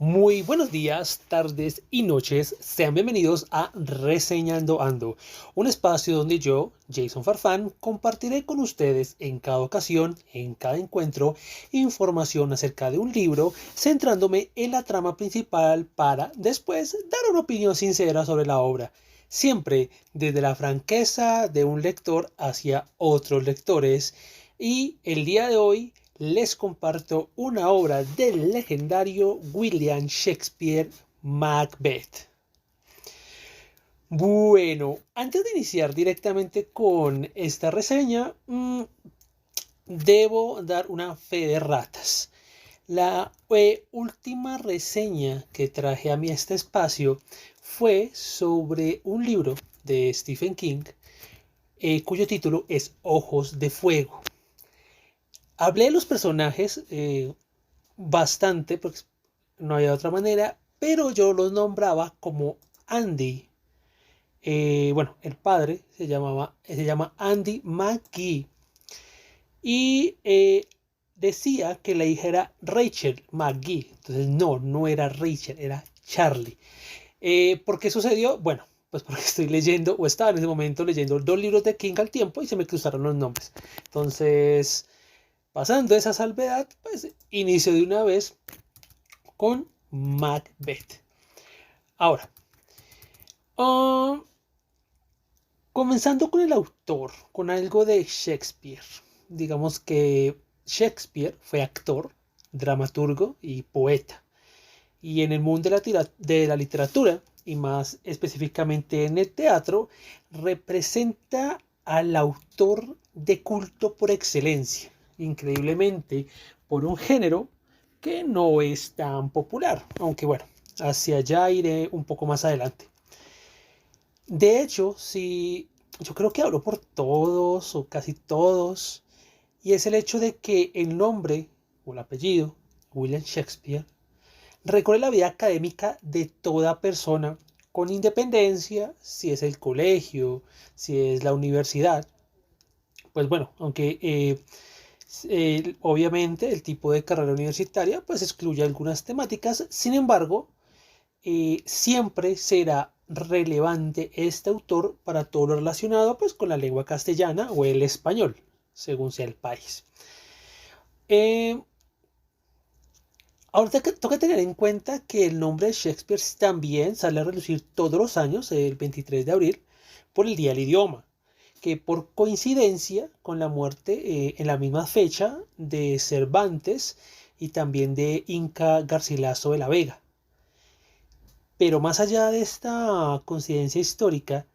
Muy buenos días, tardes y noches. Sean bienvenidos a Reseñando Ando, un espacio donde yo, Jason Farfán, compartiré con ustedes en cada ocasión, en cada encuentro, información acerca de un libro, centrándome en la trama principal para después dar una opinión sincera sobre la obra. Siempre desde la franqueza de un lector hacia otros lectores. Y el día de hoy les comparto una obra del legendario William Shakespeare, Macbeth. Bueno, antes de iniciar directamente con esta reseña, debo dar una fe de ratas. La última reseña que traje a este espacio fue sobre un libro de Stephen King, cuyo título es Ojos de Fuego. Hablé de los personajes bastante, porque no había otra manera, pero yo los nombraba como Andy. Bueno, el padre se llama Andy McGee. Y decía que la hija era Rachel McGee. Entonces no era Rachel, era Charlie. ¿Por qué sucedió? Bueno, pues porque estoy leyendo, o estaba en ese momento leyendo dos libros de King al tiempo y se me cruzaron los nombres. Entonces, pasando esa salvedad, pues inicio de una vez con Macbeth. Ahora, uh, comenzando con el autor, con algo de Shakespeare. Digamos que Shakespeare fue actor, dramaturgo y poeta. Y en el mundo de la literatura, y más específicamente en el teatro, representa al autor de culto por excelencia. Increíblemente, por un género que no es tan popular, aunque bueno, hacia allá iré un poco más adelante. De hecho, si yo creo que hablo por todos o casi todos, y es el hecho de que el nombre o el apellido, William Shakespeare, recorre la vida académica de toda persona con independencia si es el colegio, si es la universidad. Pues bueno, aunque obviamente el tipo de carrera universitaria pues excluye algunas temáticas, sin embargo, siempre será relevante este autor para todo lo relacionado pues con la lengua castellana o el español, según sea el país. Eh, Ahora toca tener en cuenta que el nombre de Shakespeare también sale a relucir todos los años, el 23 de abril, por el Día del Idioma, que por coincidencia con la muerte en la misma fecha de Cervantes y también de Inca Garcilaso de la Vega. Pero más allá de esta coincidencia histórica,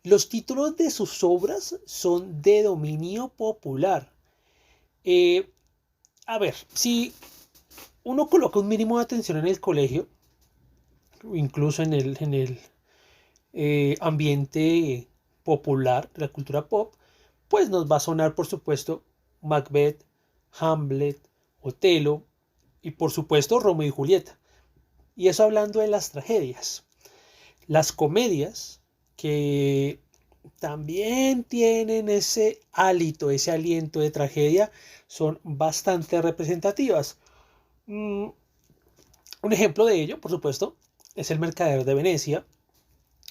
los títulos de sus obras son de dominio popular. Eh, a ver, si uno coloca un mínimo de atención en el colegio, incluso en el ambiente popular de la cultura pop, pues nos va a sonar, por supuesto, Macbeth, Hamlet, Otelo y, por supuesto, Romeo y Julieta. Y eso hablando de las tragedias. Las comedias, que también tienen ese hálito, ese aliento de tragedia, son bastante representativas. Un ejemplo de ello, por supuesto, es El Mercader de Venecia,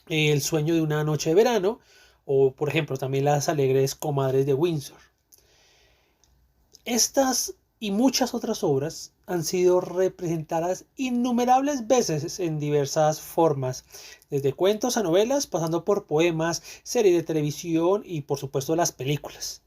El Sueño de una Noche de Verano, o por ejemplo también Las Alegres Comadres de Windsor. Estas y muchas otras obras han sido representadas innumerables veces en diversas formas, desde cuentos a novelas, pasando por poemas, series de televisión y por supuesto las películas.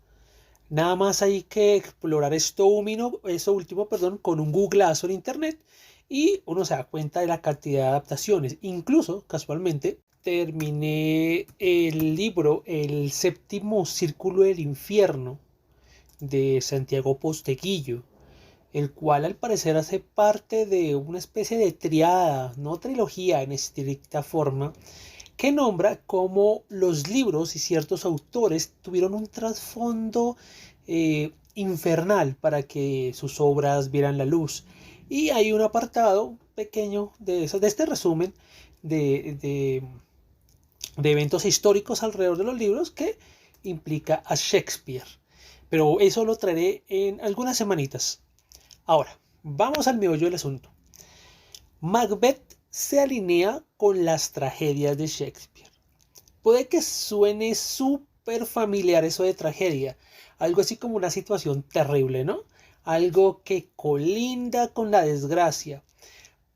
Nada más hay que explorar eso último, con un googlazo en internet y uno se da cuenta de la cantidad de adaptaciones. Incluso, casualmente, terminé el libro El Séptimo Círculo del Infierno de Santiago Posteguillo, el cual al parecer hace parte de una especie de triada, no trilogía en estricta forma, que nombra cómo los libros y ciertos autores tuvieron un trasfondo infernal para que sus obras vieran la luz. Y hay un apartado pequeño de este resumen de, de, de eventos históricos alrededor de los libros que implica a Shakespeare. Pero eso lo traeré en algunas semanitas. Ahora, vamos al meollo del asunto. Macbeth se alinea con las tragedias de Shakespeare. Puede que suene súper familiar eso de tragedia, algo así como una situación terrible, ¿no? Algo que colinda con la desgracia.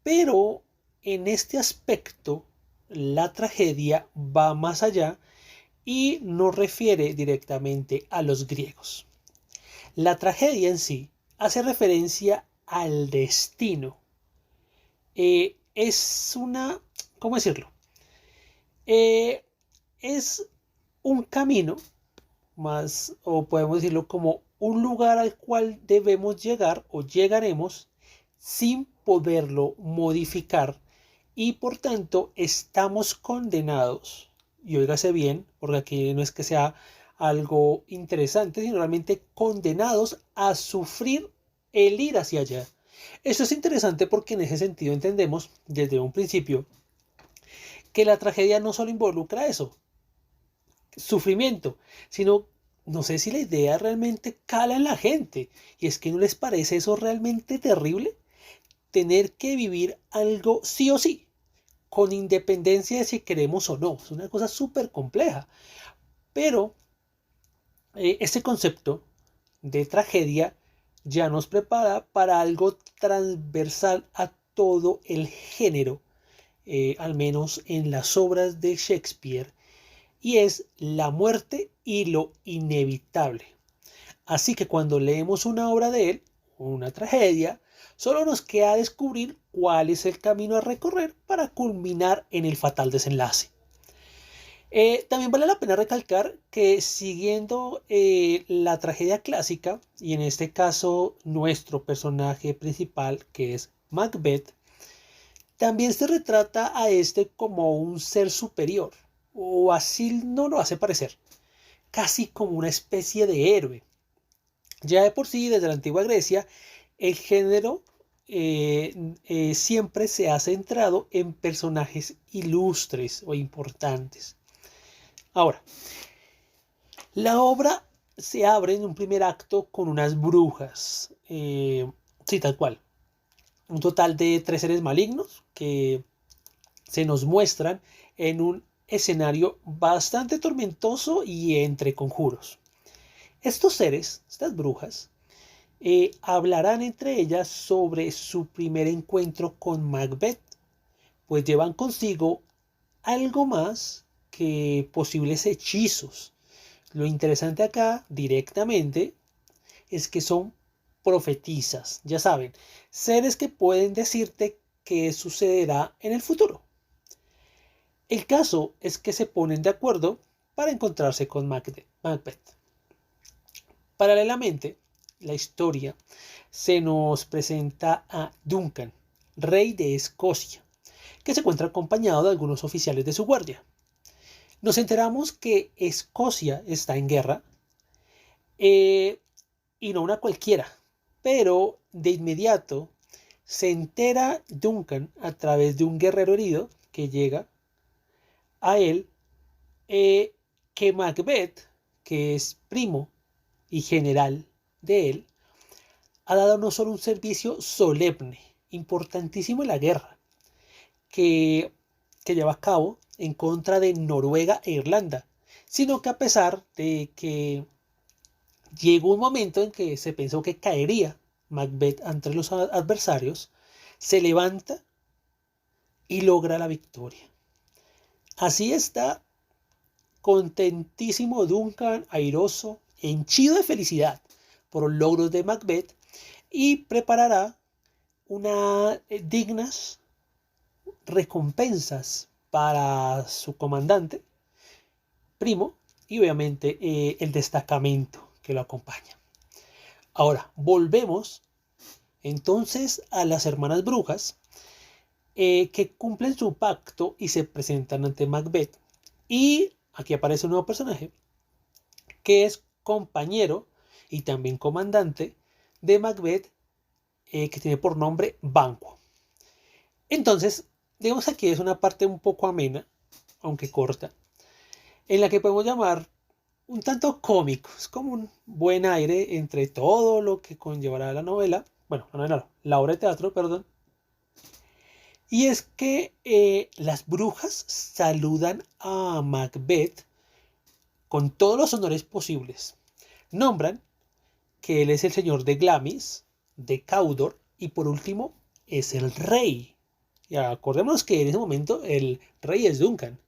Pero en este aspecto, la tragedia va más allá y no refiere directamente a los griegos. La tragedia en sí hace referencia al destino. Es una, ¿cómo decirlo? Eh, es un camino más, o podemos decirlo como un lugar al cual debemos llegar o llegaremos sin poderlo modificar y por tanto estamos condenados, y óigase bien, porque aquí no es que sea algo interesante, sino realmente condenados a sufrir el ir hacia allá. Esto es interesante porque en ese sentido entendemos desde un principio que la tragedia no solo involucra eso, sufrimiento, sino no sé si la idea realmente cala en la gente. Y es que no les parece eso realmente terrible, tener que vivir algo sí o sí, con independencia de si queremos o no. Es una cosa súper compleja. Pero este concepto de tragedia ya nos prepara para algo transversal a todo el género, al menos en las obras de Shakespeare, y es la muerte y lo inevitable. Así que cuando leemos una obra de él, una tragedia, solo nos queda descubrir cuál es el camino a recorrer para culminar en el fatal desenlace. También vale la pena recalcar que siguiendo la tragedia clásica, y en este caso nuestro personaje principal, que es Macbeth, también se retrata a este como un ser superior, o así no lo hace parecer, casi como una especie de héroe. Ya de por sí, desde la antigua Grecia, el género siempre se ha centrado en personajes ilustres o importantes. Ahora, la obra se abre en un primer acto con unas brujas, sí, tal cual. Un total de 3 seres malignos que se nos muestran en un escenario bastante tormentoso y entre conjuros. Estos seres, estas brujas, hablarán entre ellas sobre su primer encuentro con Macbeth, pues llevan consigo algo más que posibles hechizos. Lo interesante acá, directamente, es que son profetizas, ya saben, seres que pueden decirte qué sucederá en el futuro. El caso es que se ponen de acuerdo para encontrarse con Macbeth. Paralelamente, la historia se nos presenta a Duncan, rey de Escocia, que se encuentra acompañado de algunos oficiales de su guardia. Nos enteramos que Escocia está en guerra, y no una cualquiera, pero de inmediato se entera Duncan a través de un guerrero herido que llega a él, eh, que Macbeth, que es primo y general de él, ha dado no solo un servicio solemne, importantísimo en la guerra, que, que lleva a cabo en contra de Noruega e Irlanda, sino que a pesar de que llegó un momento en que se pensó que caería Macbeth ante los adversarios, se levanta y logra la victoria. Así está contentísimo Duncan, airoso, henchido de felicidad por los logros de Macbeth, y preparará unas dignas recompensas para su comandante, primo, y obviamente el destacamento que lo acompaña. Ahora, volvemos entonces a las hermanas brujas, que cumplen su pacto y se presentan ante Macbeth. Y aquí aparece un nuevo personaje que es compañero y también comandante de Macbeth, que tiene por nombre Banquo. Entonces, digamos que aquí es una parte un poco amena, aunque corta, en la que podemos llamar un tanto cómico. Es como un buen aire entre todo lo que conllevará la novela, bueno, la novela no, la obra de teatro, perdón, Y es que las brujas saludan a Macbeth con todos los honores posibles. Nombran que él es el señor de Glamis, de Cawdor y por último es el rey. Y acordémonos que en ese momento el rey es Duncan.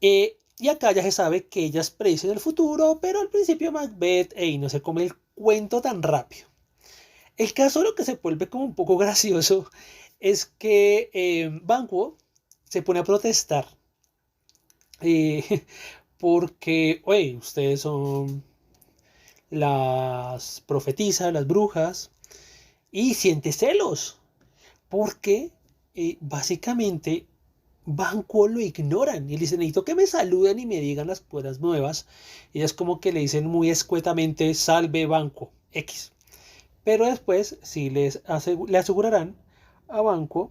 Y acá ya se sabe que ellas predicen el futuro, pero al principio Macbeth no se come el cuento tan rápido. El caso de lo que se vuelve como un poco gracioso es que Banquo se pone a protestar eh, porque, oye, ustedes son las profetisas, las brujas, y siente celos, porque básicamente Banquo lo ignoran y le dicen, necesito que me saluden y me digan las cosas nuevas. Y es como que le dicen muy escuetamente, salve Banquo X. Pero después sí le asegurarán a Banquo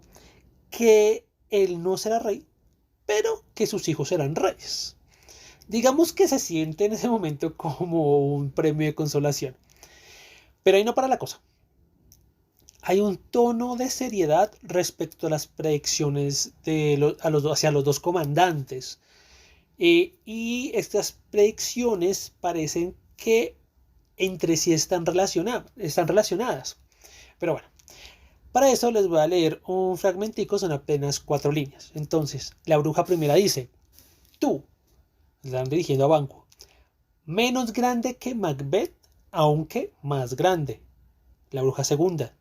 que él no será rey, pero que sus hijos serán reyes. Digamos que se siente en ese momento como un premio de consolación. Pero ahí no para la cosa. Hay un tono de seriedad respecto a las predicciones hacia los dos comandantes. Y estas predicciones parecen que entre sí están relacionadas. Pero bueno, para eso les voy a leer un fragmentico, son apenas 4 líneas. Entonces, la bruja primera dice, tú, están dirigiendo a Banquo, menos grande que Macbeth, aunque más grande. La bruja segunda,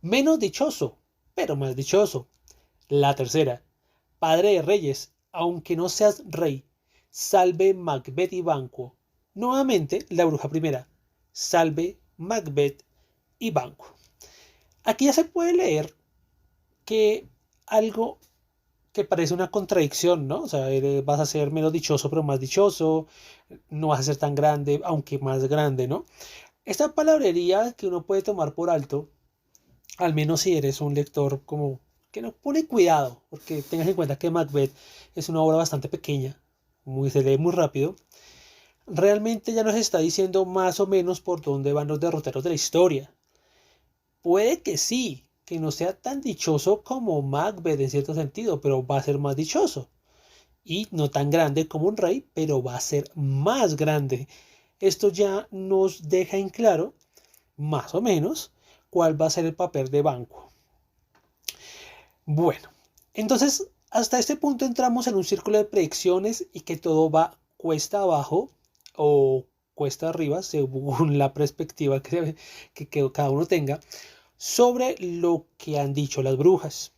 menos dichoso, pero más dichoso. La tercera, padre de reyes, aunque no seas rey, salve Macbeth y Banquo. Nuevamente, la bruja primera, salve Macbeth y Banquo. Aquí ya se puede leer que algo que parece una contradicción, ¿no? O sea, vas a ser menos dichoso, pero más dichoso, no vas a ser tan grande, aunque más grande, ¿no? Esta palabrería que uno puede tomar por alto, al menos si eres un lector como que no pone cuidado, porque tengas en cuenta que Macbeth es una obra bastante pequeña, se lee muy rápido, realmente ya nos está diciendo más o menos por dónde van los derroteros de la historia. Puede que sí, que no sea tan dichoso como Macbeth en cierto sentido, pero va a ser más dichoso. Y no tan grande como un rey, pero va a ser más grande. Esto ya nos deja en claro, más o menos, cuál va a ser el papel de Banquo. Bueno, entonces hasta este punto entramos en un círculo de predicciones y que todo va cuesta abajo o cuesta arriba, según la perspectiva que cada uno tenga, sobre lo que han dicho las brujas.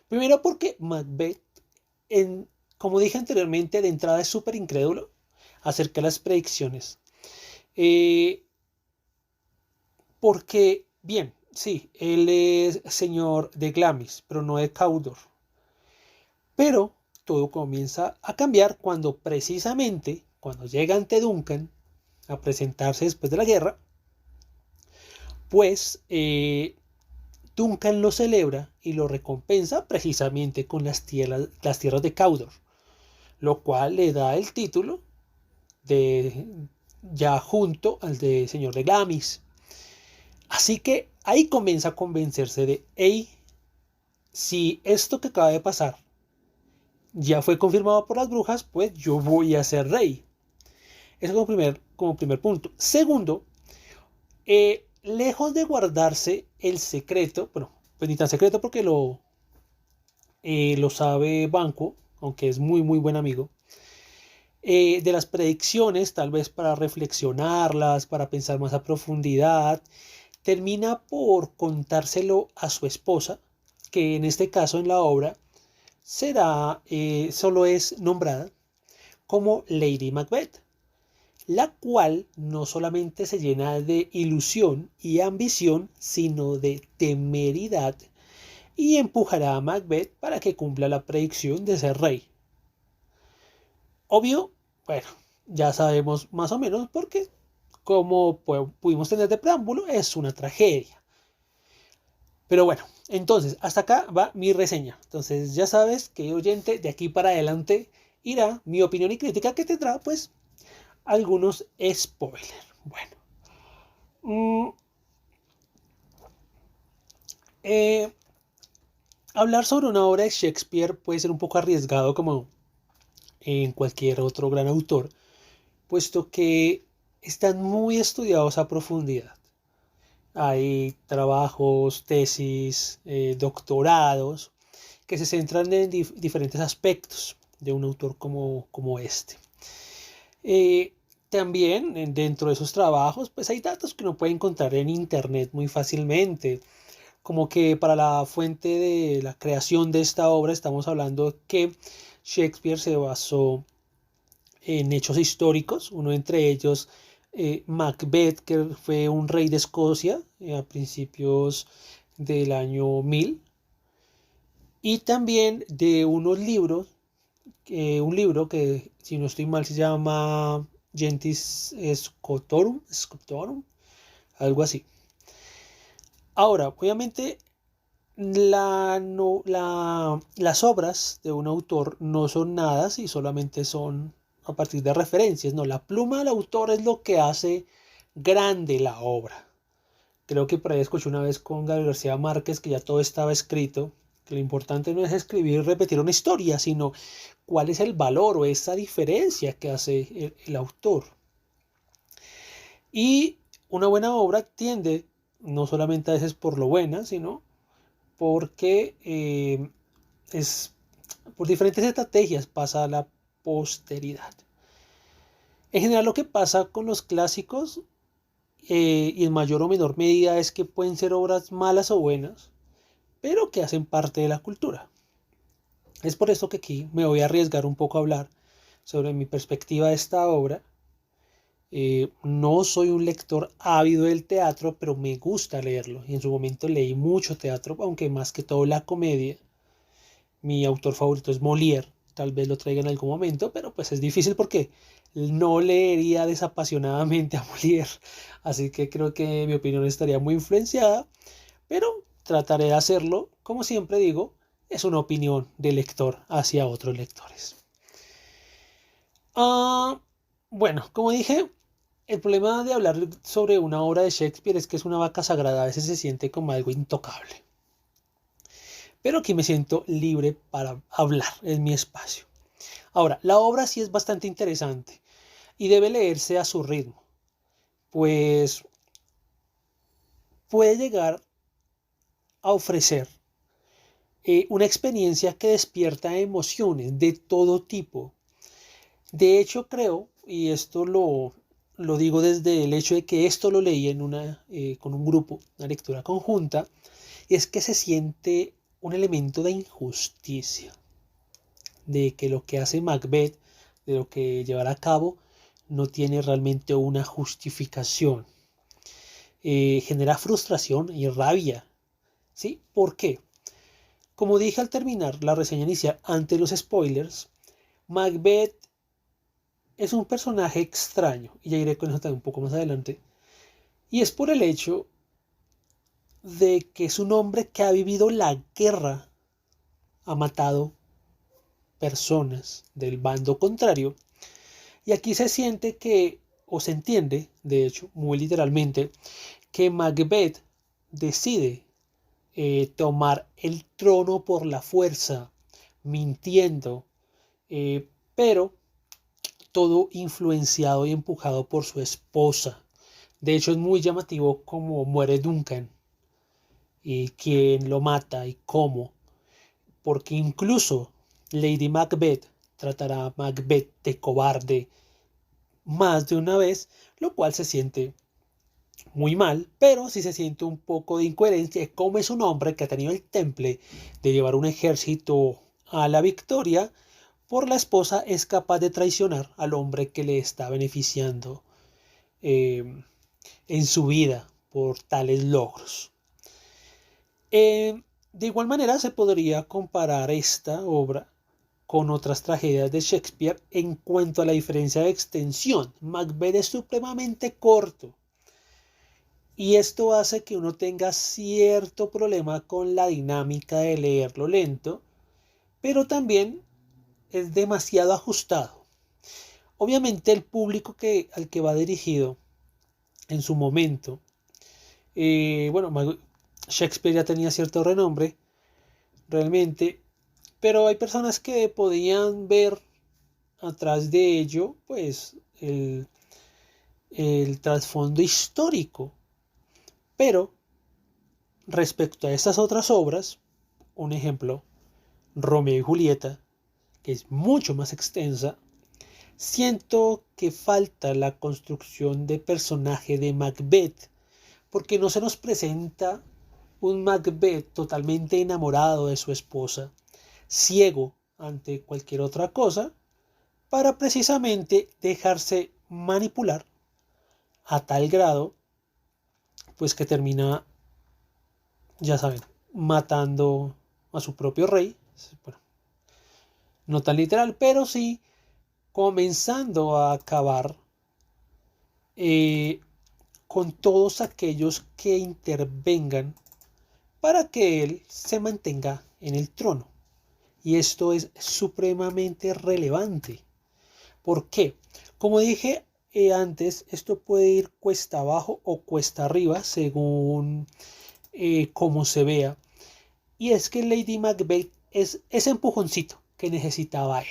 Primero porque Macbeth, como dije anteriormente, de entrada es súper incrédulo acerca de las predicciones. Eh, Porque, bien, sí, él es señor de Glamis, pero no de Cawdor. Pero todo comienza a cambiar cuando precisamente, cuando llega ante Duncan a presentarse después de la guerra, pues Duncan lo celebra y lo recompensa precisamente con las tierras de Cawdor, lo cual le da el título de ya junto al de señor de Glamis. Así que ahí comienza a convencerse de, hey, si esto que acaba de pasar ya fue confirmado por las brujas, pues yo voy a ser rey. Eso como primer punto. Segundo, lejos de guardarse el secreto, bueno, pues ni tan secreto porque lo sabe Banquo, aunque es muy muy buen amigo, de las predicciones, tal vez para reflexionarlas, para pensar más a profundidad, termina por contárselo a su esposa, que en este caso en la obra solo es nombrada como Lady Macbeth, la cual no solamente se llena de ilusión y ambición, sino de temeridad y empujará a Macbeth para que cumpla la predicción de ser rey. Obvio, bueno, ya sabemos más o menos porque, como pudimos tener de preámbulo, es una tragedia. Pero bueno, entonces, hasta acá va mi reseña. Entonces, ya sabes que oyente, de aquí para adelante irá mi opinión y crítica que tendrá, pues, algunos spoilers. Bueno, mm, eh, Hablar sobre una obra de Shakespeare puede ser un poco arriesgado como en cualquier otro gran autor, puesto que están muy estudiados a profundidad. Hay trabajos, tesis, doctorados que se centran en diferentes aspectos de un autor como este. Eh, También dentro de esos trabajos, pues hay datos que uno puede encontrar en internet muy fácilmente, como que para la fuente de la creación de esta obra estamos hablando que Shakespeare se basó en hechos históricos, uno entre ellos Macbeth, que fue un rey de Escocia a principios del año 1000, y también de unos libros, un libro que si no estoy mal se llama Gentis Scotorum, algo así. Ahora, obviamente las obras de un autor no son nada si solamente son a partir de referencias. No, la pluma del autor es lo que hace grande la obra. Creo que por ahí escuché una vez con Gabriel García Márquez que ya todo estaba escrito, que lo importante no es escribir y repetir una historia, sino cuál es el valor o esa diferencia que hace el autor. Y una buena obra tiende, no solamente a veces por lo buena, sino porque es por diferentes estrategias pasa a la posteridad. En general lo que pasa con los clásicos y en mayor o menor medida es que pueden ser obras malas o buenas, pero que hacen parte de la cultura. Es por eso que aquí me voy a arriesgar un poco a hablar sobre mi perspectiva de esta obra. No soy un lector ávido del teatro, pero me gusta leerlo. Y en su momento leí mucho teatro, aunque más que todo la comedia. Mi autor favorito es Molière, tal vez lo traiga en algún momento, pero pues es difícil porque no leería desapasionadamente a Molière, así que creo que mi opinión estaría muy influenciada, pero trataré de hacerlo, como siempre digo, es una opinión de lector hacia otros lectores. Ah, bueno, como dije, el problema de hablar sobre una obra de Shakespeare es que es una vaca sagrada, a veces se siente como algo intocable. Pero aquí me siento libre para hablar, en mi espacio. Ahora, la obra sí es bastante interesante y debe leerse a su ritmo, pues puede llegar a ofrecer una experiencia que despierta emociones de todo tipo. De hecho, creo, y esto lo digo desde el hecho de que esto lo leí con un grupo, una lectura conjunta, y es que se siente un elemento de injusticia, de que lo que hace Macbeth, de lo que llevará a cabo, no tiene realmente una justificación. Genera frustración y rabia. ¿Sí? ¿Por qué? Como dije al terminar la reseña inicial ante los spoilers, Macbeth es un personaje extraño, y ya iré con eso también un poco más adelante, y es por el hecho de que es un hombre que ha vivido la guerra, ha matado personas del bando contrario, y aquí se siente que, o se entiende, de hecho, muy literalmente, que Macbeth decide tomar el trono por la fuerza, mintiendo, pero todo influenciado y empujado por su esposa. De hecho, es muy llamativo cómo muere Duncan y quién lo mata y cómo, porque incluso Lady Macbeth tratará a Macbeth de cobarde más de una vez, lo cual se siente muy mal, pero sí se siente un poco de incoherencia de cómo es un hombre que ha tenido el temple de llevar un ejército a la victoria, por la esposa es capaz de traicionar al hombre que le está beneficiando eh, en su vida por tales logros. De igual manera se podría comparar esta obra con otras tragedias de Shakespeare en cuanto a la diferencia de extensión. Macbeth es supremamente corto, y esto hace que uno tenga cierto problema con la dinámica de leerlo lento, pero también es demasiado ajustado. Obviamente el público al que va dirigido en su momento, bueno, Shakespeare ya tenía cierto renombre, realmente, pero hay personas que podían ver atrás de ello, pues, el trasfondo histórico. Pero respecto a estas otras obras, un ejemplo, Romeo y Julieta, que es mucho más extensa, siento que falta la construcción de personaje de Macbeth, porque no se nos presenta un Macbeth totalmente enamorado de su esposa, ciego ante cualquier otra cosa, para precisamente dejarse manipular a tal grado, pues que termina, ya saben, matando a su propio rey. Bueno, no tan literal, pero sí comenzando a acabar eh, con todos aquellos que intervengan para que él se mantenga en el trono. Y esto es supremamente relevante. ¿Por qué? Como dije antes, esto puede ir cuesta abajo o cuesta arriba según cómo se vea. Y es que Lady Macbeth es ese empujoncito que necesitaba él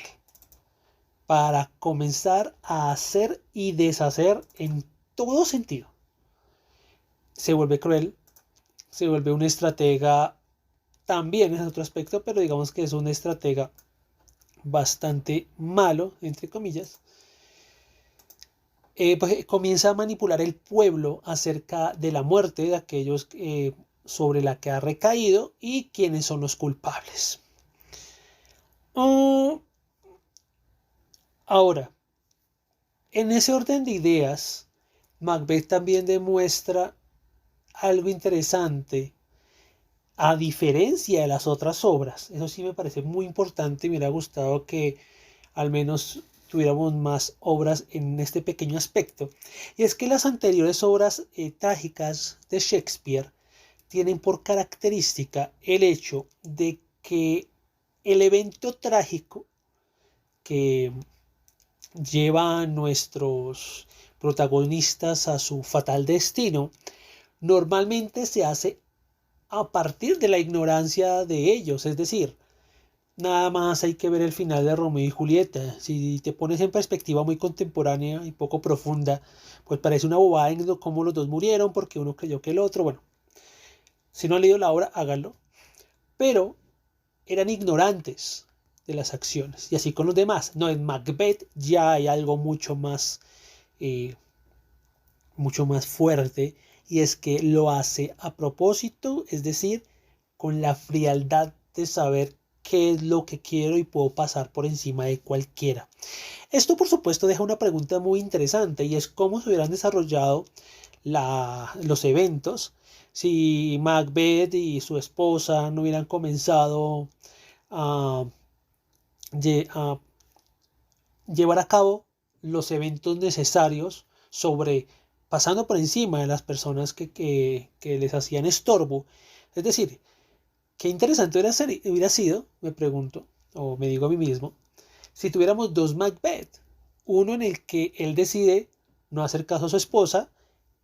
para comenzar a hacer y deshacer en todo sentido. Se vuelve cruel, se vuelve un estratega, también es otro aspecto, pero digamos que es un estratega bastante malo, entre comillas. Pues comienza a manipular el pueblo acerca de la muerte de aquellos sobre la que ha recaído y quiénes son los culpables. Ahora, en ese orden de ideas, Macbeth también demuestra algo interesante a diferencia de las otras obras. Eso sí me parece muy importante. Me hubiera gustado que al menos tuviéramos más obras en este pequeño aspecto. Y es que las anteriores obras trágicas de Shakespeare tienen por característica el hecho de que el evento trágico que lleva a nuestros protagonistas a su fatal destino normalmente se hace a partir de la ignorancia de ellos, es decir, nada más hay que ver el final de Romeo y Julieta. Si te pones en perspectiva muy contemporánea y poco profunda, pues parece una bobada en cómo los dos murieron porque uno creyó que el otro. Bueno, si no han leído la obra, háganlo. Pero eran ignorantes de las acciones. Y así con los demás. No, en Macbeth ya hay algo eh, mucho más fuerte. Y es que lo hace a propósito, es decir, con la frialdad de saber qué es lo que quiero y puedo pasar por encima de cualquiera. Esto por supuesto deja una pregunta muy interesante y es cómo se hubieran desarrollado los eventos si Macbeth y su esposa no hubieran comenzado a, a llevar a cabo los eventos necesarios sobre pasando por encima de las personas que les hacían estorbo. Es decir, qué interesante hubiera sido, me pregunto, o me digo a mí mismo, si tuviéramos dos Macbeth. Uno en el que él decide no hacer caso a su esposa,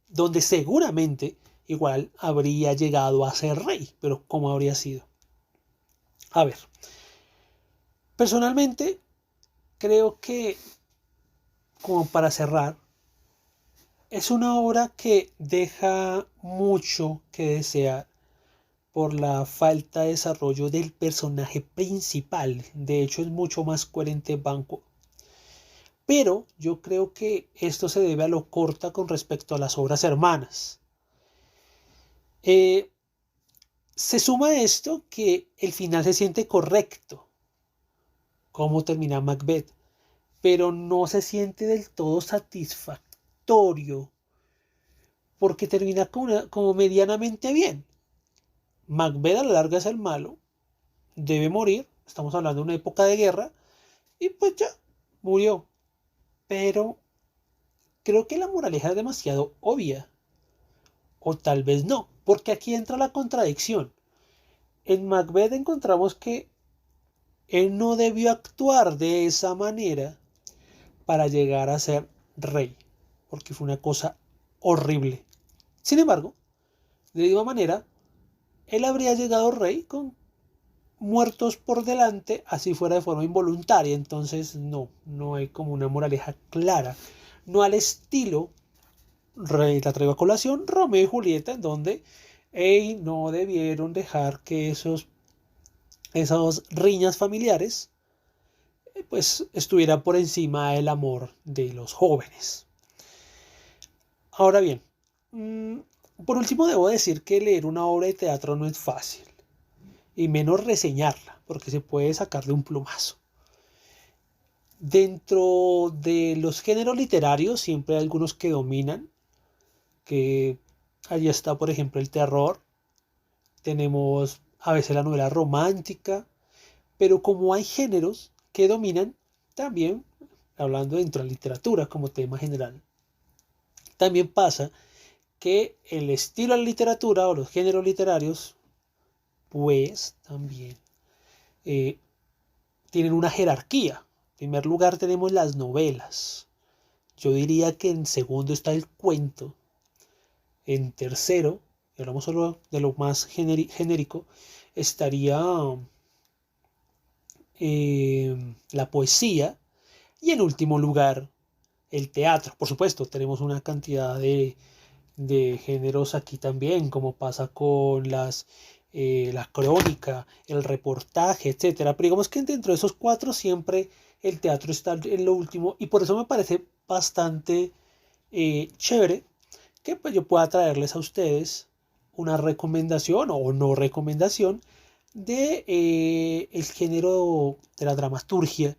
donde seguramente igual habría llegado a ser rey, pero ¿cómo habría sido? A ver, personalmente creo que, como para cerrar, es una obra que deja mucho que desear por la falta de desarrollo del personaje principal. De hecho, es mucho más coherente Banquo. Pero yo creo que esto se debe a lo corta con respecto a las obras hermanas. Eh, Se suma a esto que el final se siente correcto, como termina Macbeth, pero no se siente del todo satisfactorio porque termina como medianamente bien. Macbeth a la larga es el malo, debe morir, estamos hablando de una época de guerra, y pues ya, murió. Pero creo que la moraleja es demasiado obvia, o tal vez no, porque aquí entra la contradicción. En Macbeth encontramos que él no debió actuar de esa manera para llegar a ser rey, porque fue una cosa horrible. Sin embargo, de la misma manera, él habría llegado rey con muertos por delante, así fuera de forma involuntaria. Entonces no hay como una moraleja clara. No al estilo, la traigo a colación, Romeo y Julieta, en donde no debieron dejar que esas riñas familiares pues estuvieran por encima del amor de los jóvenes. Ahora bien, por último debo decir que leer una obra de teatro no es fácil, y menos reseñarla, porque se puede sacar de un plumazo. Dentro de los géneros literarios siempre hay algunos que dominan, que allí está por ejemplo el terror, tenemos a veces la novela romántica, pero como hay géneros que dominan, también, hablando dentro de la literatura como tema general, también pasa que el estilo de la literatura o los géneros literarios, pues también eh, tienen una jerarquía. En primer lugar tenemos las novelas. Yo diría que en segundo está el cuento. En tercero, y hablamos solo de lo más genérico, estaría la poesía. Y en último lugar, el teatro. Por supuesto, tenemos una cantidad de géneros aquí también, como pasa con la crónica, el reportaje, etcétera. Pero digamos que dentro de esos cuatro siempre el teatro está en lo último, y por eso me parece bastante chévere que pues yo pueda traerles a ustedes una recomendación o no recomendación de el género de la dramaturgia,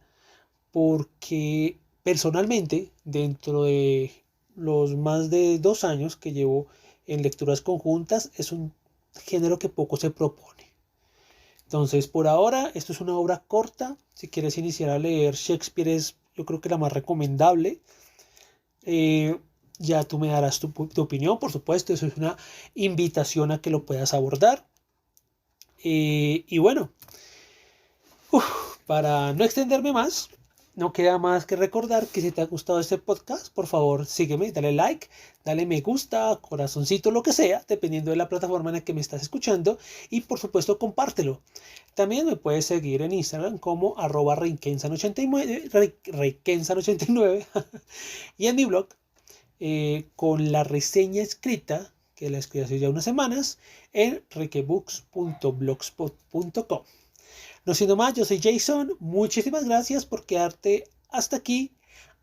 porque personalmente dentro de los más de 2 años que llevo en lecturas conjuntas es un género que poco se propone. Entonces, por ahora, esto es una obra corta. Si quieres iniciar a leer Shakespeare, es yo creo que la más recomendable. Eh, ya tú me darás tu opinión, por supuesto. Eso es una invitación a que lo puedas abordar. Y bueno, para no extenderme más, no queda más que recordar que si te ha gustado este podcast, por favor sígueme, dale like, dale me gusta, corazoncito, lo que sea, dependiendo de la plataforma en la que me estás escuchando, y por supuesto compártelo. También me puedes seguir en Instagram como @reikensan89, reikensan89 y en mi blog con la reseña escrita, que la escribí hace ya unas semanas, en riquebooks.blogspot.com. No siendo más, yo soy Jason. Muchísimas gracias por quedarte hasta aquí.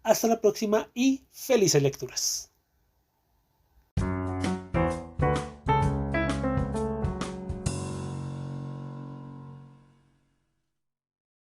Hasta la próxima y felices lecturas.